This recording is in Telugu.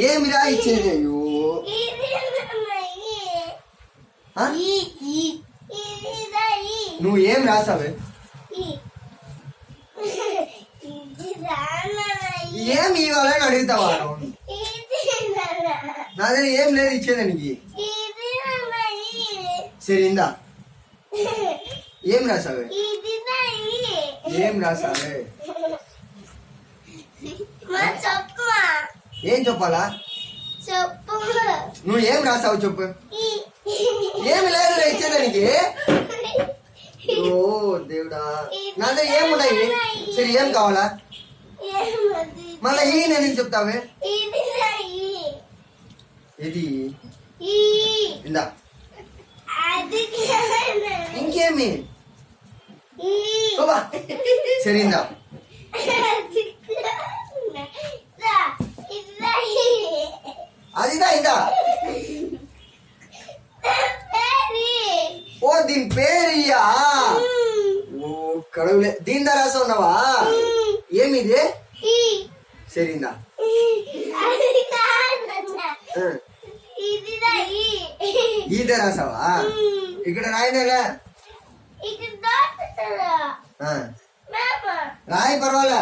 ఏమిరా ఇచ్చేది? అయ్యో నువ్వు ఏం రాసావే? ఏం ఇవ్వాలని అడుగుతావా? నా దగ్గర ఏం లేదు ఇచ్చేదానికి. సరే ఇందా. ఏం రాసావే? ఏం రాసావే? ఏం చెప్పాలా? నువ్వు ఏం రాసావు చెప్పు. ఏమి లేదు ఇచ్చేదానికి. ఓ దేవుడా, నా దగ్గర ఏమున్నాయి? సరే ఏం కావాలా? మళ్ళా ఈ నేను చెప్తావే. ఇది ఇందా. ఇంకేమి? సరే ఇందా. అదిదా ఇందా. ఓ దీని పేరియా? ఓ కడవులే. దీని దా రాసా ఉన్నావా? ఏమిది? సరేందా. ఈదే రాసావా? ఇక్కడ రాయనేలా రాయి పర్వాలే.